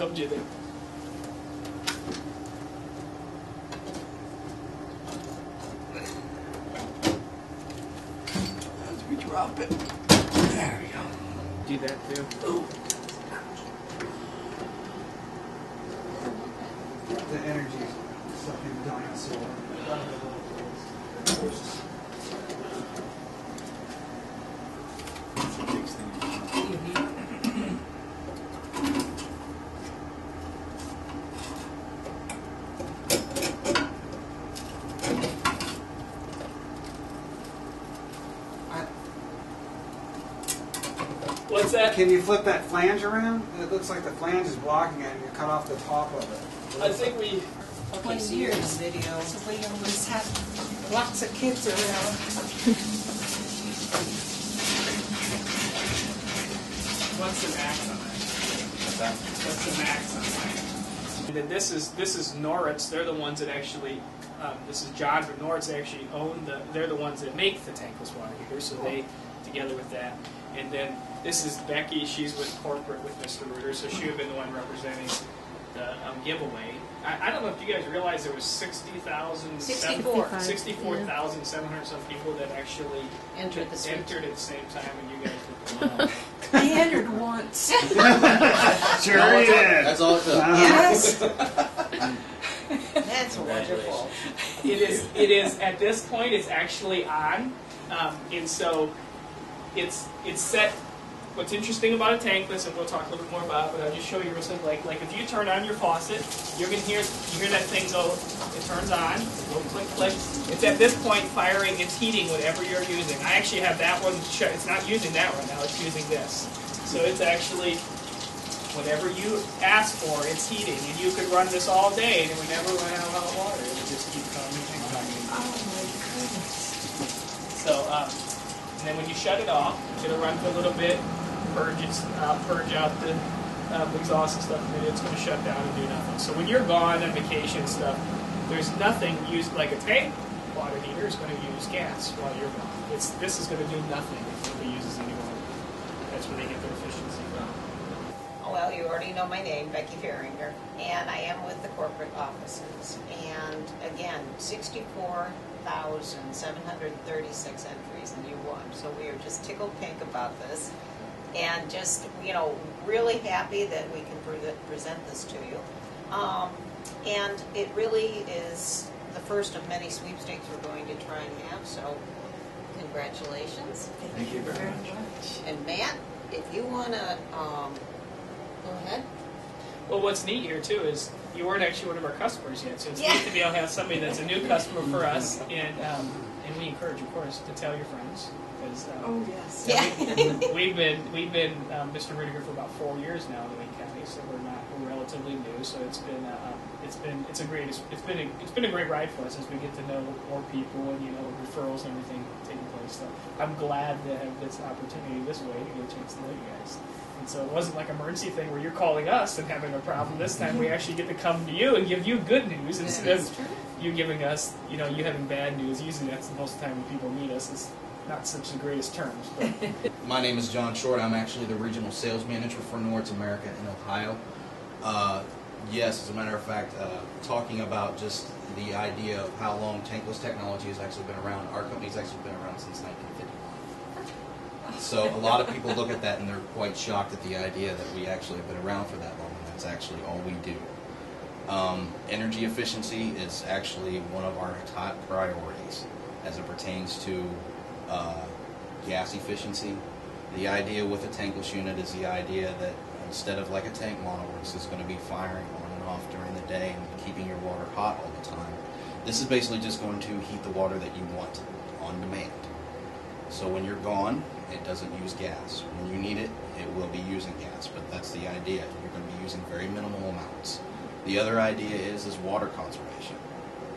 told you that. As we drop it. There we go. Do that too. Ooh. The energy sucking dinosaur. What's that? Can you flip that flange around? It looks like the flange is blocking it and you cut off the top of it. I think we... Okay, so you're in the video. So we always have lots of kids around. What's the max on that? What's the max on that? And then this is Norritz. They're the ones that actually... this is John from Norritz. They actually own they're the ones that make the tankless water heater. So they, together with that. And then this is Becky. She's with corporate with Mr. Reuter. So she would have been the one representing the giveaway. I don't know if you guys realize there was 64,700 some people that actually Entered the at the same time, and you guys were I entered once. Sure you did. That's all it took. Yes. That's wonderful. It is at this point. It's actually on, and so it's set. What's interesting about a tankless, and we'll talk a little bit more about it, but I'll just show you real simple. Like if you turn on your faucet, you're gonna hear that thing go. It turns on. Go click click. It's at this point firing. It's heating whatever you're using. I actually have that one. It's not using that right now. It's using this. So it's actually whatever you ask for. It's heating, and you could run this all day, and it would never run out of hot water. It would just keep coming and coming. Oh my goodness. So, and then when you shut it off, it'll run for a little bit. Purge out the exhaust and stuff, and then it's going to shut down and do nothing. So when you're gone on vacation and stuff, there's nothing used like a tank water heater is going to use gas while you're gone. This is going to do nothing if nobody uses any water. That's where they get their efficiency from. Well, you already know my name, Becky Fahringer, and I am with the corporate offices. And again, 64,736 entries, and you won. So we are just tickled pink about this. And just, really happy that we can present this to you. And it really is the first of many sweepstakes we're going to try and have, so congratulations. Thank you very much. And Matt, if you want to, go ahead. Well, what's neat here, too, is you weren't actually one of our customers yet, so it's Yeah. neat to be able to have somebody that's a new customer for us, and we encourage, of course, to tell your friends. Oh yes. Yeah. We've been Mr. Rudiger for about 4 years now in Wayne County, so we're relatively new. So it's been a great ride for us as we get to know more people and referrals and everything taking place. So I'm glad to have this opportunity this way to get a chance to know you guys. And so it wasn't like an emergency thing where you're calling us and having a problem. This time we actually get to come to you and give you good news instead of you giving us you having bad news. Usually that's most of the time when people meet us. It's not such the greatest terms. But. My name is John Short. I'm actually the regional sales manager for Norritz America in Ohio. Yes, as a matter of fact, talking about just the idea of how long tankless technology has actually been around, our company's actually been around since 1951. So a lot of people look at that and they're quite shocked at the idea that we actually have been around for that long, and that's actually all we do. Energy efficiency is actually one of our top priorities as it pertains to gas efficiency. The idea with a tankless unit is the idea that instead of like a tank monoworks is going to be firing on and off during the day and keeping your water hot all the time, this is basically just going to heat the water that you want on demand. So when you're gone, it doesn't use gas. When you need it, it will be using gas, but that's the idea. You're going to be using very minimal amounts. The other idea is water conservation.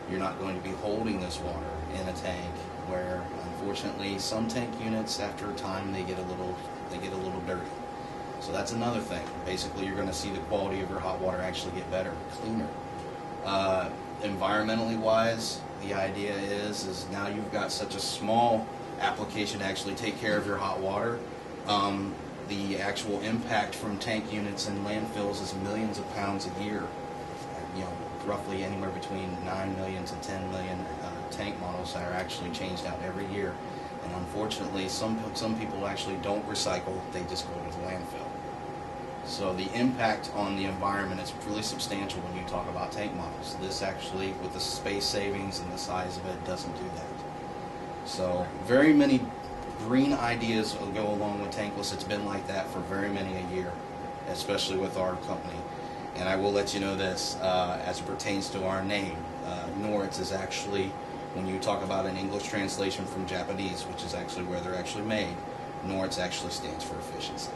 You're not going to be holding this water in a tank where, unfortunately, some tank units, after a time, they get a little dirty. So that's another thing. Basically, you're going to see the quality of your hot water actually get better, cleaner. Environmentally wise, the idea is now you've got such a small application to actually take care of your hot water. the actual impact from tank units and landfills is millions of pounds a year. You know, roughly anywhere between 9 million to 10 million tank models that are actually changed out every year. And unfortunately, some people actually don't recycle; they just go to the landfill. So the impact on the environment is really substantial when you talk about tank models. This actually, with the space savings and the size of it, doesn't do that. So very many green ideas will go along with tankless. It's been like that for very many a year, especially with our company. And I will let you know this, as it pertains to our name, Norits is actually, when you talk about an English translation from Japanese, which is actually where they're actually made, Norits actually stands for efficiency.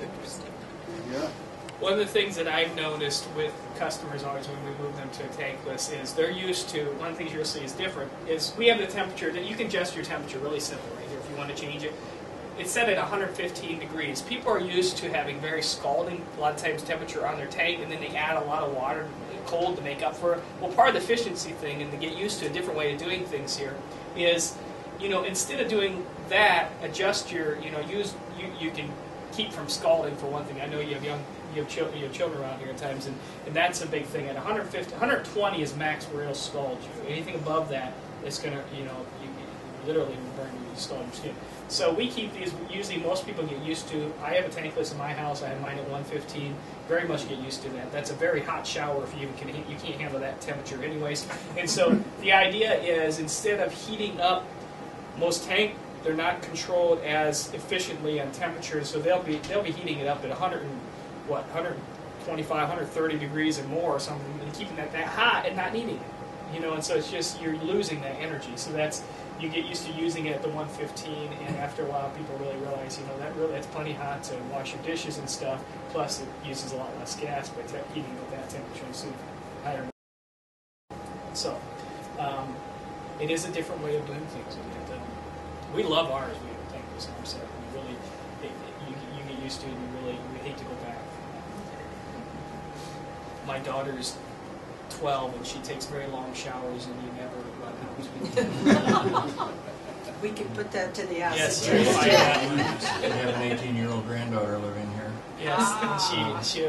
Interesting. Yeah. One of the things that I've noticed with customers always when we move them to a tankless is they're used to, one of the things you'll see is different, is we have the temperature, that you can adjust your temperature really simple right here if you want to change it. It's set at 115 degrees. People are used to having very scalding, a lot of times, temperature on their tank, and then they add a lot of water, cold, to make up for it. Well, part of the efficiency thing, and to get used to a different way of doing things here, is, you know, instead of doing that, adjust your, you know, you can keep from scalding, for one thing. I know you have children around here at times, and that's a big thing. At 120 is max where it'll scald you. Anything above that, it's going to, you know, you literally burn you, scald your skin. So we keep these, usually most people get used to. I have a tankless in my house. I have mine at 115. Very much get used to that. That's a very hot shower if you can't handle that temperature anyways. And so the idea is, instead of heating up, most tank, they're not controlled as efficiently on temperature, so they'll be heating it up at 125, 130 degrees or more or something, and keeping that hot and not needing it. You know, and so it's just, you're losing that energy. So that's, you get used to using it at the 115, and after a while people really realize, you know, that's plenty hot to wash your dishes and stuff, plus it uses a lot less gas by heating it at that temperature, so higher. So it is a different way of doing things. We love ours. We have a tankless home set. We really, you get used to it, and we hate to go back. My daughter's 12, and she takes very long showers, and you never run out. We can put that to the acid. Yes, test. true. We have an 18-year-old granddaughter living here. Yes, and she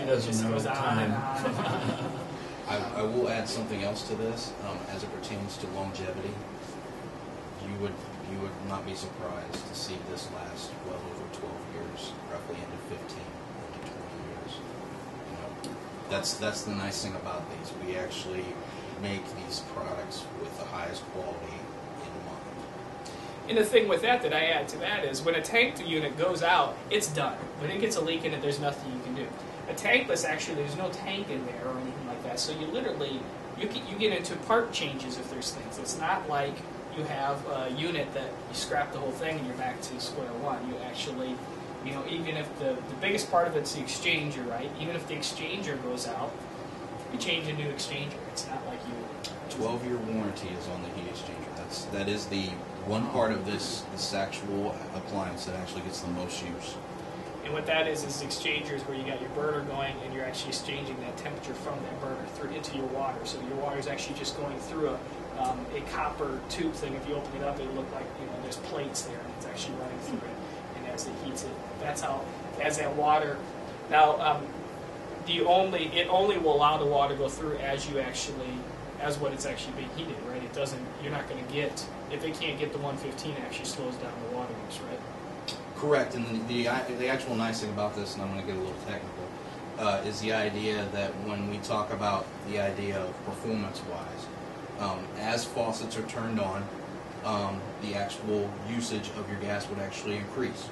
doesn't just know goes on time. and on. I will add something else to this, as it pertains to longevity. You would not be surprised to see this last well over 12 years, roughly into 15, into 20 years. You know, that's the nice thing about these. We actually make these products with the highest quality in mind. And the thing with that I add to that is, when a tank unit goes out, it's done. When it gets a leak in it, there's nothing you can do. A tankless, actually, there's no tank in there or anything like that. So you literally, you get into part changes if there's things. It's not like you have a unit that you scrap the whole thing and you're back to square one. You actually, you know, even if the biggest part of it's the exchanger, right? Even if the exchanger goes out, you change a new exchanger. It's not like you... 12-year warranty is on the heat exchanger. That is the one part of this actual appliance that actually gets the most use. And what that is exchangers where you got your burner going and you're actually exchanging that temperature from that burner through into your water. So your water is actually just going through a copper tube thing. If you open it up, it look like, you know, there's plates there, and it's actually running through it. And as it heats it, that's how, as that water. Now, it only will allow the water to go through as what it's actually being heated, right? It doesn't. You're not going to get, if it can't get the 115, it actually slows down the water use, right? Correct, and the actual nice thing about this, and I'm going to get a little technical, is the idea that when we talk about the idea of performance-wise, as faucets are turned on, the actual usage of your gas would actually increase,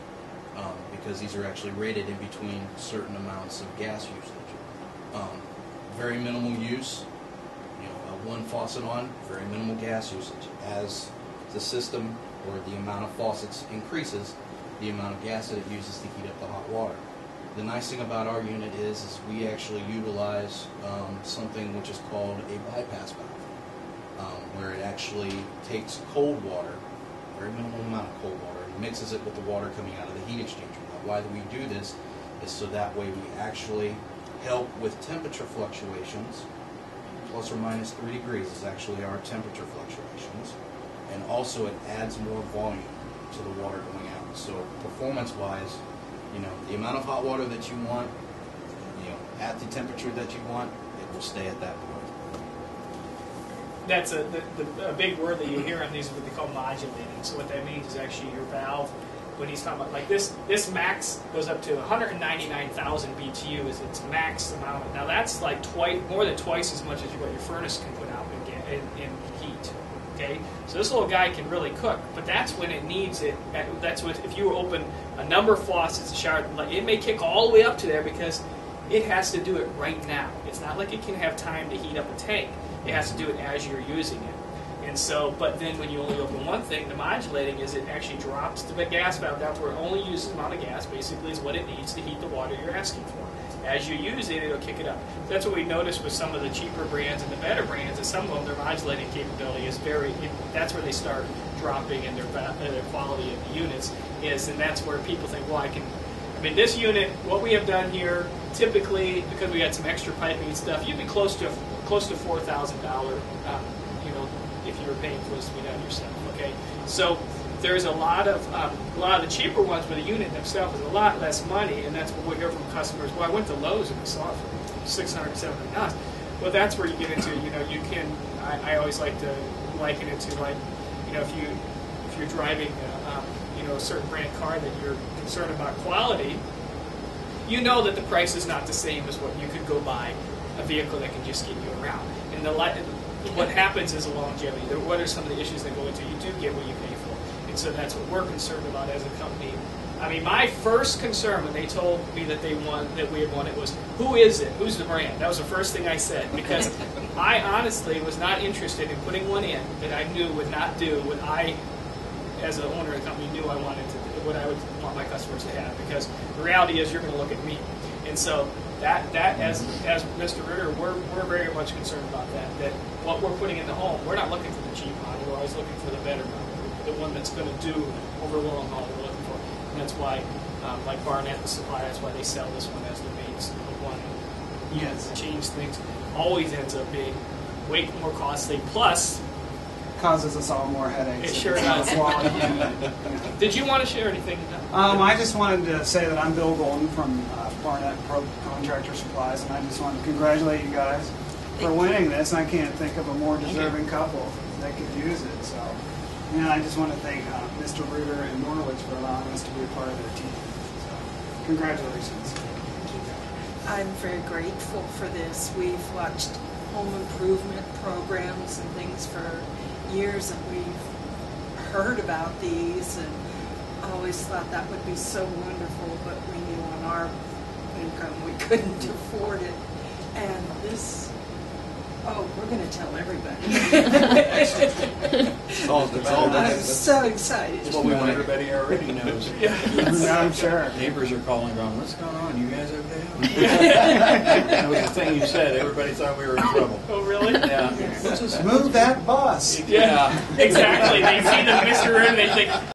because these are actually rated in between certain amounts of gas usage. Very minimal use, you know, one faucet on, very minimal gas usage. As the system or the amount of faucets increases, the amount of gas that it uses to heat up the hot water. The nice thing about our unit is we actually utilize something which is called a bypass valve, where it actually takes cold water, very minimal amount of cold water, and mixes it with the water coming out of the heat exchanger. Now, why do we do this? Is so that way we actually help with temperature fluctuations. Plus or minus 3 degrees is actually our temperature fluctuations, and also it adds more volume to the water going out. So performance-wise, the amount of hot water that you want, at the temperature that you want, it will stay at that point. That's a big word that you hear on these is what they call modulating. So what that means is actually your valve, when he's talking about like this max goes up to 199,000 BTU is its max amount. Now that's like more than twice as much as what your furnace can put out in heat. Okay, so this little guy can really cook, but that's when it needs it. That's what if you open a number of faucets, a shower, it may kick all the way up to there because it has to do it right now. It's not like it can have time to heat up a tank. It has to do it as you're using it. And so, but then when you only open one thing, the modulating is it actually drops the gas valve down to where it only uses the amount of gas, basically is what it needs to heat the water you're asking for. As you use it, it'll kick it up. That's what we noticed with some of the cheaper brands and the better brands, is some of them, their modulating capability is that's where they start dropping in their quality of the units, and that's where people think, well, this unit, what we have done here, typically, because we had some extra piping and stuff, you'd be close to $4,000, if you were paying for this to be done yourself. Okay, so there's a lot of the cheaper ones where the unit themselves is a lot less money, and that's what we hear from customers. Well, I went to Lowe's and I saw it for $600, $700. Well, that's where you get into, you can. I always like to liken it to like, if you're driving a certain brand car that you're concerned about quality, you know that the price is not the same as what you could go buy a vehicle that can just get you around. And what happens is a longevity. What are some of the issues that go into it? You do get what you pay for. And so that's what we're concerned about as a company. My first concern when they told me that we had won it was, who is it? Who's the brand? That was the first thing I said, because I honestly was not interested in putting one in that I knew would not do what I, as an owner of the company, knew I wanted to do, what I would want my customers to have. Because the reality is, you're going to look at me, and so that as Mr. Ritter, we're very much concerned about that. That what we're putting in the home, we're not looking for the cheap model. We're always looking for the better model, the one that's going to do over the long haul. We're looking for, and that's why, like Barnett, the supplier, that's why they sell this one as the main one. Yes, change things always ends up being way more costly. Plus, Causes us all more headaches. It sure does. Yeah. Did you want to share anything? I just wanted to say that I'm Bill Golden from Barnett Pro Contractor Supplies, and I just wanted to congratulate you guys for winning this. I can't think of a more deserving couple that could use it. So, and I just want to thank Mr. Reuter and Norwich for allowing us to be a part of their team. So, congratulations. I'm very grateful for this. We've watched home improvement programs and things for years, and we've heard about these and always thought that would be so wonderful, but we knew on our income we couldn't afford it. And this, we're going to tell everybody. I'm so excited. It's what everybody already knows. Yeah, I'm sure. Neighbors are calling, going, "What's going on? You guys okay?" That was the thing you said. Everybody thought we were in trouble. Oh, really? Yeah. Move that bus. Yeah, exactly. They see the Mr. Ritter, they think,